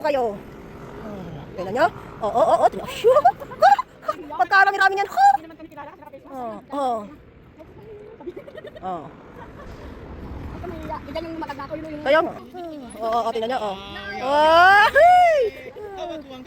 kayo. Tingnan nyo. Oo. Pagkarami-rami yan. Kaya nga. Oo, tingnan nyo.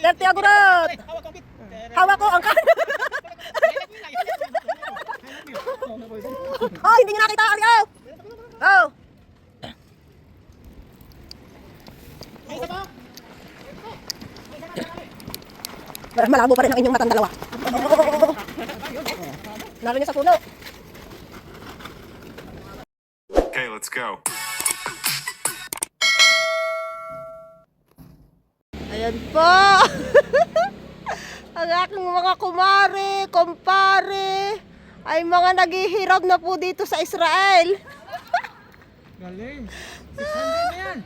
Dirty agurot. Hawak ko ang kanan. Hindi nyo nakita, Aryo. Malabo pa rin ang inyong matang dalawa. Naroon niya sa puno. Okay, let's go. Ayan po. Ang aking mga kumare, kumpare, ay mga naghihirap na po dito sa Israel. Galing. 600 na yan.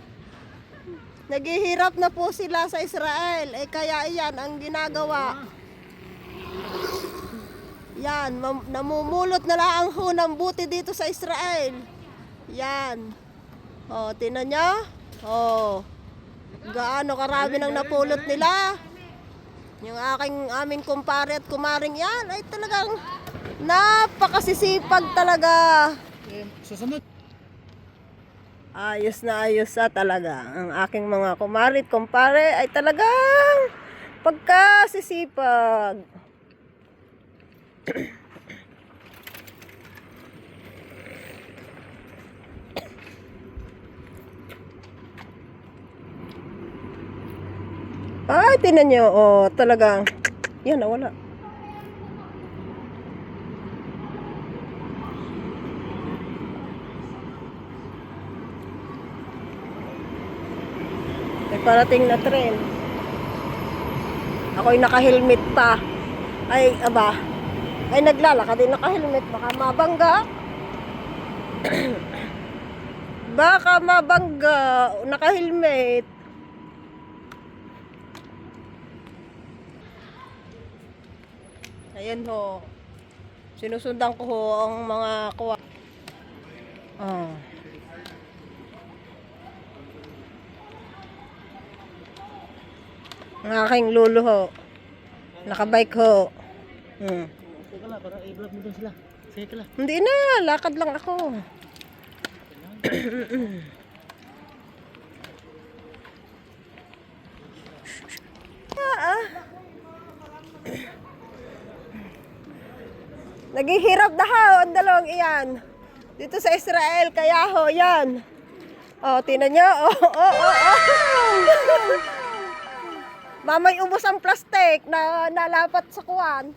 Naghihirap na po sila sa Israel. Kaya iyan ang ginagawa. Yan, namumulot na lang ho ng buti dito sa Israel. Yan. Tingnan nyo. Gaano karami nang napulot nila. Yung aming kumpare at kumaring yan ay talagang napakasisipag talaga. Susunod. Ayos na talaga. Ang aking mga kumarit, kumpare ay talagang pagkasisipag. Ay, tinan nyo. Talagang yan, nawala. May parating na tren. Ako'y naka-helmet pa. Ay, naglalakad din naka-helmet. Baka mabangga. Baka mabangga. Naka-helmet. Ayan ho. Sinusundan ko ho ang mga kuwa. Ang aking lolo ho. Nakabike ho. Teka lang, para i-vlog mo dun sila. Sige ka lang. Hindi na, lakad lang ako. Naghihirap na ho ang dalawang iyan. Dito sa Israel, kaya ho, yan. Tingnan nyo. Mamay ubos ang plastic na nalapat sa kuwan.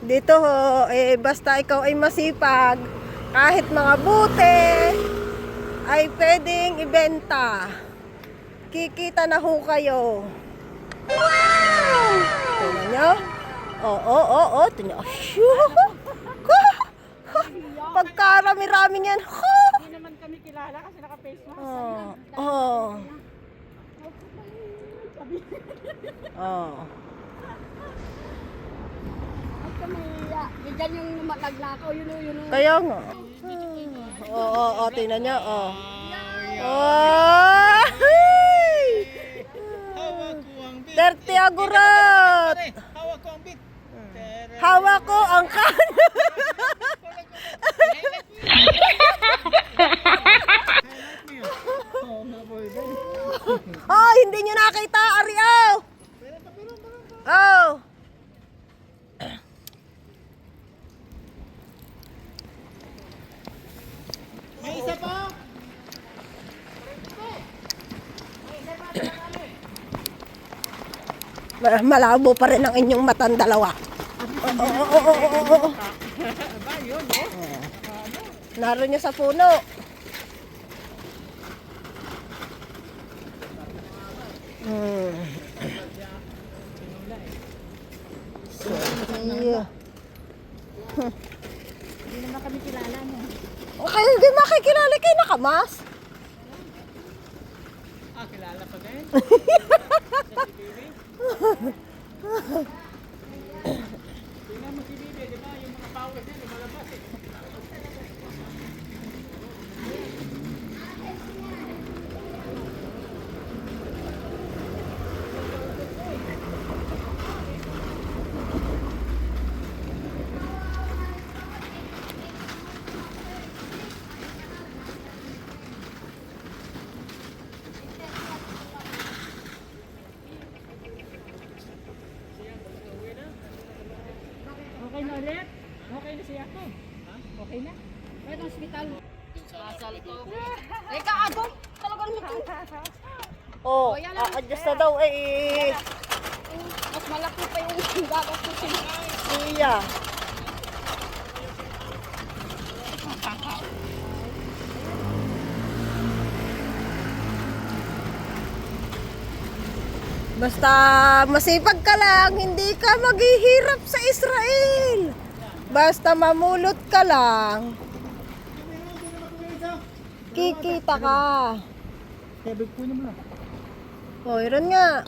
Dito ho, basta ikaw ay masipag, kahit mga bute, ay pwedeng ibenta. Kikita na ho kayo. Wow! Tingnan nyo. Tingnan nyo. Pagkarami-rami yan. Hindi naman kami kilala kasi naka-face mask. At kami, yan yung makaglakaw, yun. Kaya nga. Tingnan nyo. Dirty agurot. Hawak ko ang bit. Hawak ko ang kanan. Hindi nyo nakita, Aryo. May isa pa. Malabo pa rin ang inyong matang dalawa. Naroon niya sa puno. Hindi naman kami kilala mo. Kaya hindi makikilala kayo nakamas. Kilala pa din. Tingnan mo si Bibi, di ba? Yung mga pawis niya, lumalabas eh. Okay na ulit? Okay na siya ako. Okay na? Wait, ang hospital. Kasal to. Eka, ako. Talaga naman ito. Oh, a-adjust na daw eh. Mas malaki pa yung gagastusin. Iya. Basta masipag ka lang, hindi ka maghihirap sa Israel. Basta mamulot ka lang, kikita ka. Kaya po niyo muna. Oh, yun nga.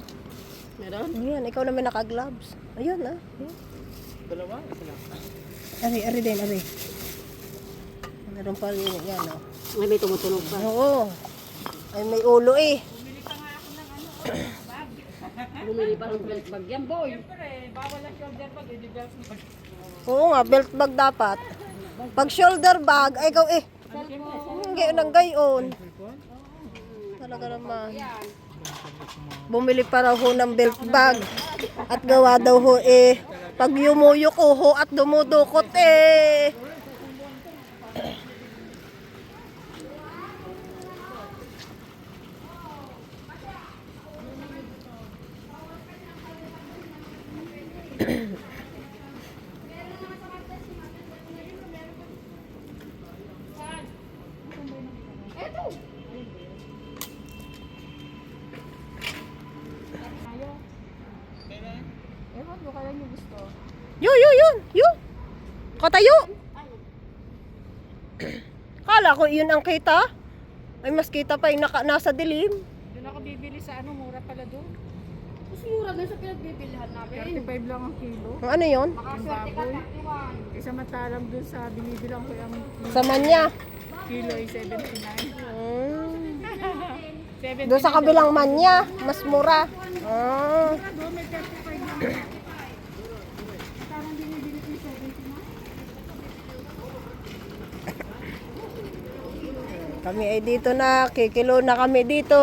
Meron? Ayan, ikaw naman naka-gloves. Ayun ah. Dalawa? Isa lang. Ari din, ari. Meron pa rin yan oh. May tumutunog pa. Oo. Ay, may ulo eh. Bumili pa ng belt bag yan, boy. Oo nga, belt bag dapat. Pag shoulder bag, ay ikaw eh. Hindi nang gayon. Talaga naman. Bumili pa raw ho ng belt bag. At gawa daw ho eh. Pag yumuyok ho at dumudukot eh. Eto! Ewan ko kaya niyo gusto. Yun. Katayo. Kala ko yun ang kita. Ay mas kita pa yung nasa dilim. Doon ako bibili sa mura pala doon. Mas mura doon sa pinagbibilihan namin. 35 lang ang kilo. Ano yun? Makaswerte ka, 31. Isa matalang dun sa binibilang ko yung Sa manya. kilo ay 79. Doon sa kabilang manya, mas mura. Ah. Doon may 35 lang. Kami ay dito na, kikilo na kami dito.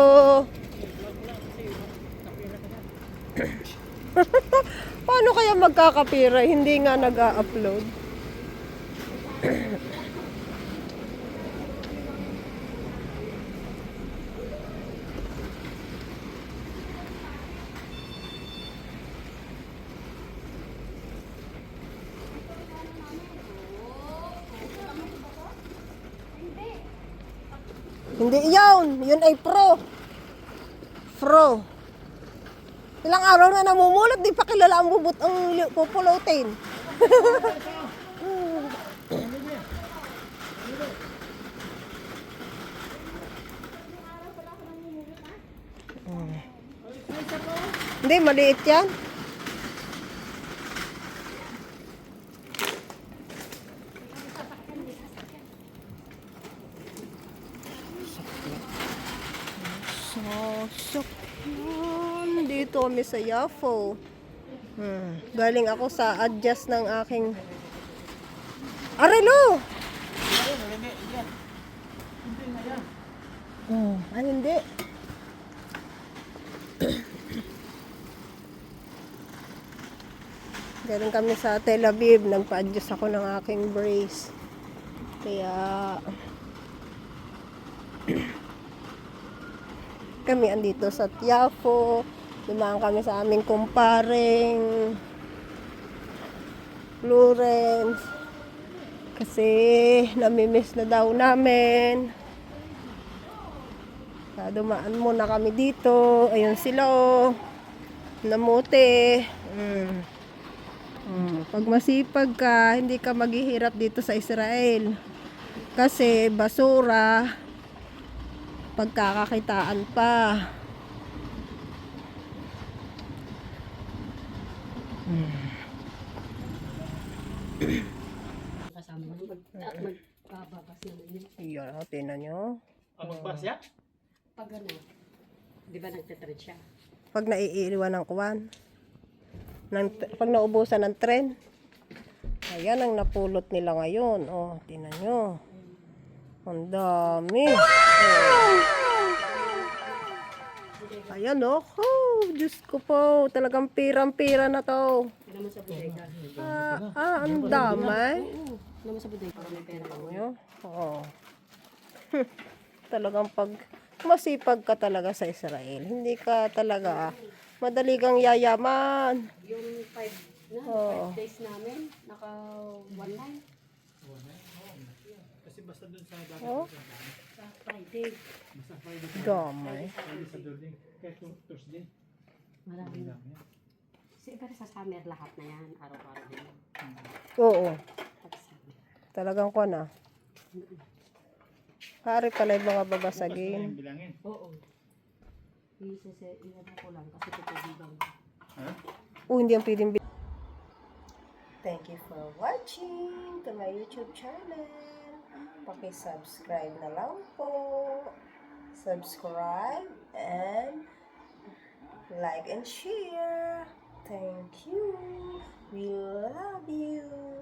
Paano kaya magkakapira? Hindi nga nag-a-upload. Hindi yun. Yun ay pro. Pro. Ilang araw na namumulot, di pa kilala ang bubot ang pupulutin. Hindi, maliit yan. Sasakyan. Dito kami sa Yafo. Galing ako sa adjust ng aking Arelo! Ay, hindi. Galing kami sa Tel Aviv. Nagpa-adjust ako ng aking brace. Kaya kami andito sa Tiafo. Dumaan kami sa aming kumparing Lawrence. Kasi namimiss na daw namin. Kaya dumaan muna kami dito. Ayun sila oh. Namuti. Pag masipag ka, hindi ka maghihirap dito sa Israel. Kasi basura, pagkakakitaan pa. Kasama mo. Magbabakas naman yun. Iyan, tinan nyo. Ang magpas ya? Pag ano, di ba nagtitreat siya? Pag naiiwan ng kuwan. Pag naubusan ng tren. Ayan ang napulot nila ngayon. Oh, tinan nyo. Ang dami. Oh. Ayan oh. Oh, Diyos ko po. Talagang pirang-pira na to. Hindi naman sa bodega. Ang dami. Oo, hindi naman sa bodega. Para may pera. Ayan. Oo. Talagang pag masipag ka talaga sa Israel, hindi ka talaga madali kang yayaman. Yung 5 days namin, naka 1 night. Kasi basta dun sa dagat. Oh, Sa Friday. Basta Friday. damay. Friday sa Thursday. Kaya Thursday. Marami. Dami yan. Pero sa summer lahat na yan. Araw-araw din. Oo. Pag summer. Talagang ko na. Pare pala yung mga babasagin. Bilangin. Oo. Iyan ko lang kasi tutubigan. Ha? Hindi ang pwedeng Thank you for watching to my YouTube channel. Paki-subscribe na lang po. Subscribe and like and share. Thank you. We love you.